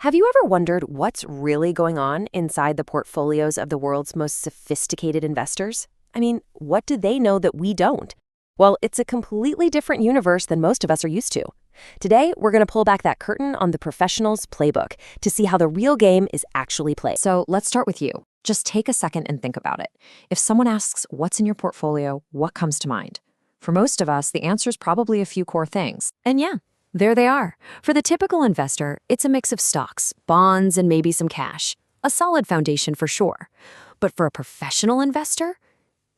Have you ever wondered what's really going on inside the portfolios of the world's most sophisticated investors? I mean, what do they know that we don't? Well, it's a completely different universe than most of us are used to. Today, we're going to pull back that curtain on the professional's playbook to see how the real game is actually played. So let's start with you. Just take a second and think about it. If someone asks, what's in your portfolio, what comes to mind? For most of us, the answer is probably a few core things. And yeah, there they are. For the typical investor, it's a mix of stocks, bonds, and maybe some cash. A solid foundation for sure. But for a professional investor,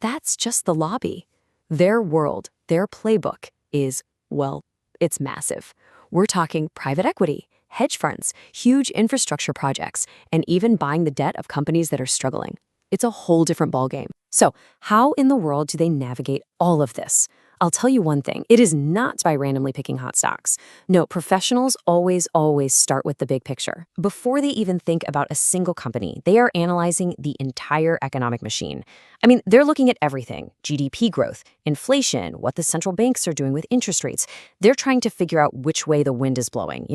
that's just the lobby. Their world, their playbook is, well, it's massive. We're talking private equity, hedge funds, huge infrastructure projects, and even buying the debt of companies that are struggling. It's a whole different ballgame. So, how in the world do they navigate all of this? I'll tell you one thing, it is not by randomly picking hot stocks. No, professionals always start with the big picture. Before they even think about a single company, they are analyzing the entire economic machine. I mean, they're looking at everything: GDP growth, inflation, what the central banks are doing with interest rates. They're trying to figure out which way the wind is blowing,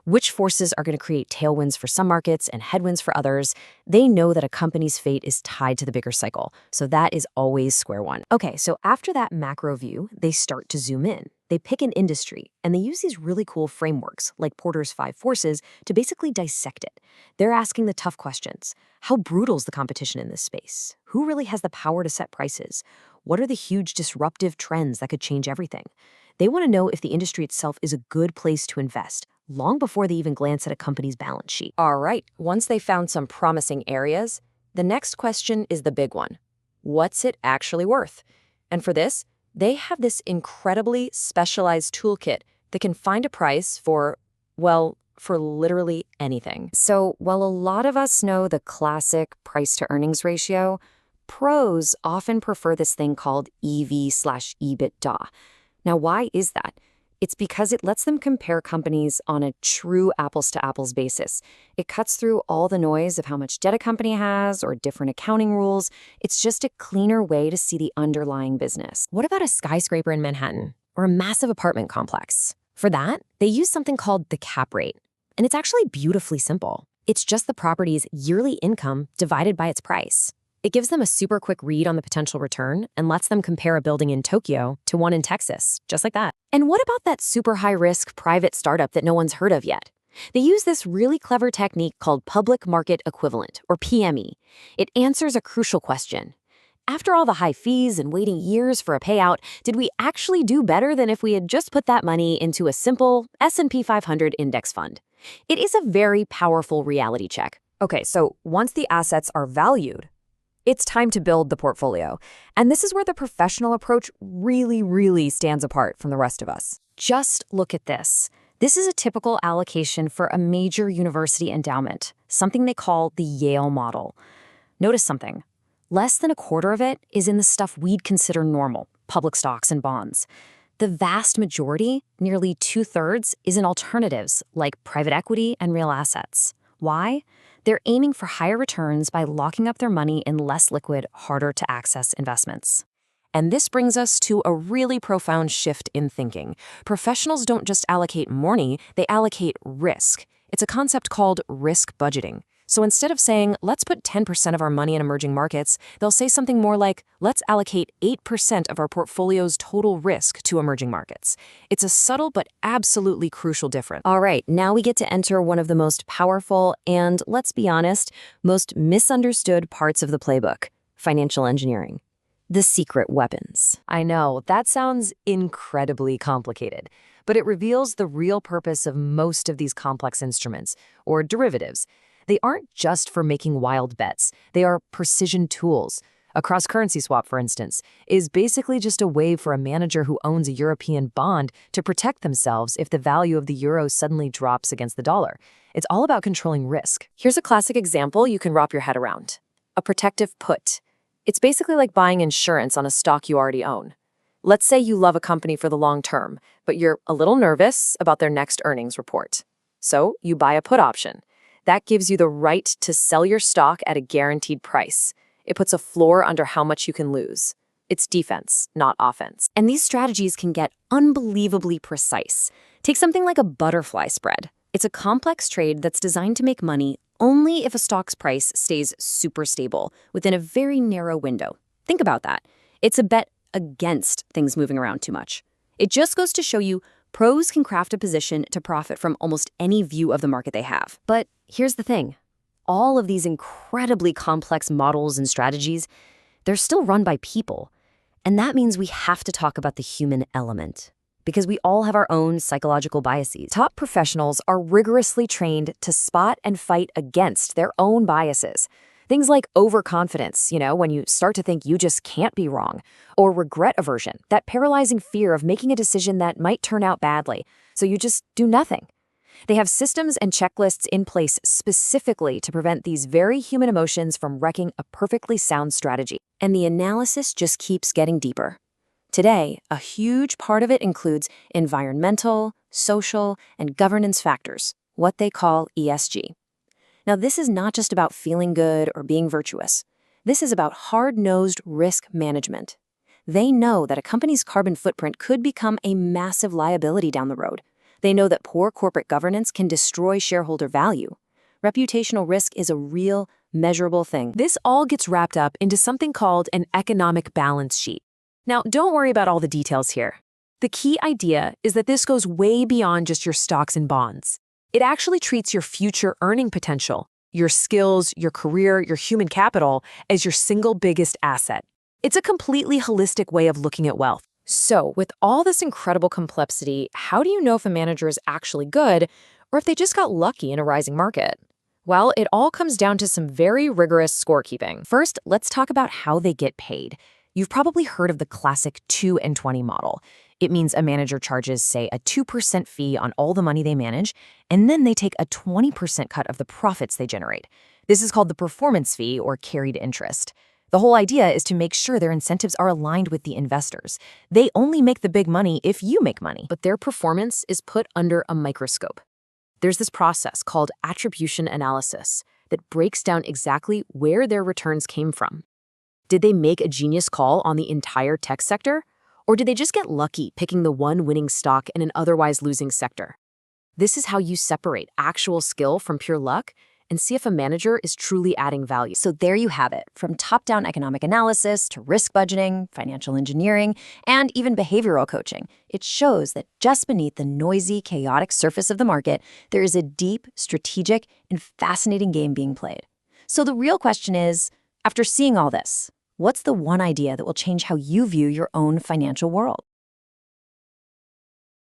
which forces are going to create tailwinds for some markets and headwinds for others. They know that a company's fate is tied to the bigger cycle, so that is always square one. Okay, so after that macro view, they start to zoom in. They pick an industry, and they use these really cool frameworks, like Porter's 5 Forces, to basically dissect it. They're asking the tough questions. How brutal is the competition in this space? Who really has the power to set prices? What are the huge disruptive trends that could change everything? They want to know if the industry itself is a good place to invest, long before they even glance at a company's balance sheet. All right, once they found some promising areas, the next question is the big one. What's it actually worth? And for this, they have this incredibly specialized toolkit that can find a price for literally anything. So while a lot of us know the classic price-to-earnings ratio, pros often prefer this thing called EV/EBITDA. Now, why is that? It's because it lets them compare companies on a true apples-to-apples basis. It cuts through all the noise of how much debt a company has or different accounting rules. It's just a cleaner way to see the underlying business. What about a skyscraper in Manhattan or a massive apartment complex? For that, they use something called the cap rate. And it's actually beautifully simple. It's just the property's yearly income divided by its price. It gives them a super quick read on the potential return and lets them compare a building in Tokyo to one in Texas, just like that. And what about that super high-risk private startup that no one's heard of yet? They use this really clever technique called public market equivalent, or PME. It answers a crucial question. After all the high fees and waiting years for a payout, did we actually do better than if we had just put that money into a simple S&P 500 index fund? It is a very powerful reality check. Okay, so once the assets are valued, it's time to build the portfolio. And this is where the professional approach really stands apart from the rest of us. Just look at this. This is a typical allocation for a major university endowment, something they call the Yale model. Notice something. Less than a quarter of it is in the stuff we'd consider normal, public stocks and bonds. The vast majority, nearly 2/3, is in alternatives like private equity and real assets. Why? They're aiming for higher returns by locking up their money in less liquid, harder-to-access investments. And this brings us to a really profound shift in thinking. Professionals don't just allocate money, they allocate risk. It's a concept called risk budgeting. So instead of saying, let's put 10% of our money in emerging markets, they'll say something more like, let's allocate 8% of our portfolio's total risk to emerging markets. It's a subtle but absolutely crucial difference. All right, now we get to enter one of the most powerful and, let's be honest, most misunderstood parts of the playbook: financial engineering. The secret weapons. I know, that sounds incredibly complicated, but it reveals the real purpose of most of these complex instruments, or derivatives. They aren't just for making wild bets. They are precision tools. A cross-currency swap, for instance, is basically just a way for a manager who owns a European bond to protect themselves if the value of the euro suddenly drops against the dollar. It's all about controlling risk. Here's a classic example you can wrap your head around. A protective put. It's basically like buying insurance on a stock you already own. Let's say you love a company for the long term, but you're a little nervous about their next earnings report. So you buy a put option. That gives you the right to sell your stock at a guaranteed price. It puts a floor under how much you can lose. It's defense, not offense. And these strategies can get unbelievably precise. Take something like a butterfly spread. It's a complex trade that's designed to make money only if a stock's price stays super stable within a very narrow window. Think about that. It's a bet against things moving around too much. It just goes to show you pros can craft a position to profit from almost any view of the market they have. But here's the thing. All of these incredibly complex models and strategies, they're still run by people. And that means we have to talk about the human element, because we all have our own psychological biases. Top professionals are rigorously trained to spot and fight against their own biases. Things like overconfidence, when you start to think you just can't be wrong, or regret aversion, that paralyzing fear of making a decision that might turn out badly, so you just do nothing. They have systems and checklists in place specifically to prevent these very human emotions from wrecking a perfectly sound strategy. And the analysis just keeps getting deeper. Today, a huge part of it includes environmental, social, and governance factors, what they call ESG. Now, this is not just about feeling good or being virtuous. This is about hard-nosed risk management. They know that a company's carbon footprint could become a massive liability down the road. They know that poor corporate governance can destroy shareholder value. Reputational risk is a real, measurable thing. This all gets wrapped up into something called an economic balance sheet. Now, don't worry about all the details here. The key idea is that this goes way beyond just your stocks and bonds. It actually treats your future earning potential, your skills, your career, your human capital as your single biggest asset. It's a completely holistic way of looking at wealth. So, with all this incredible complexity, how do you know if a manager is actually good or if they just got lucky in a rising market? Well, it all comes down to some very rigorous scorekeeping. First, let's talk about how they get paid. You've probably heard of the classic 2 and 20 model. It means a manager charges, say, a 2% fee on all the money they manage, and then they take a 20% cut of the profits they generate. This is called the performance fee or carried interest. The whole idea is to make sure their incentives are aligned with the investors. They only make the big money if you make money. But their performance is put under a microscope. There's this process called attribution analysis that breaks down exactly where their returns came from. Did they make a genius call on the entire tech sector? Or did they just get lucky picking the one winning stock in an otherwise losing sector? This is how you separate actual skill from pure luck and see if a manager is truly adding value. So there you have it, from top-down economic analysis to risk budgeting, financial engineering, and even behavioral coaching. It shows that just beneath the noisy, chaotic surface of the market, there is a deep, strategic, and fascinating game being played. So the real question is, after seeing all this, what's the one idea that will change how you view your own financial world?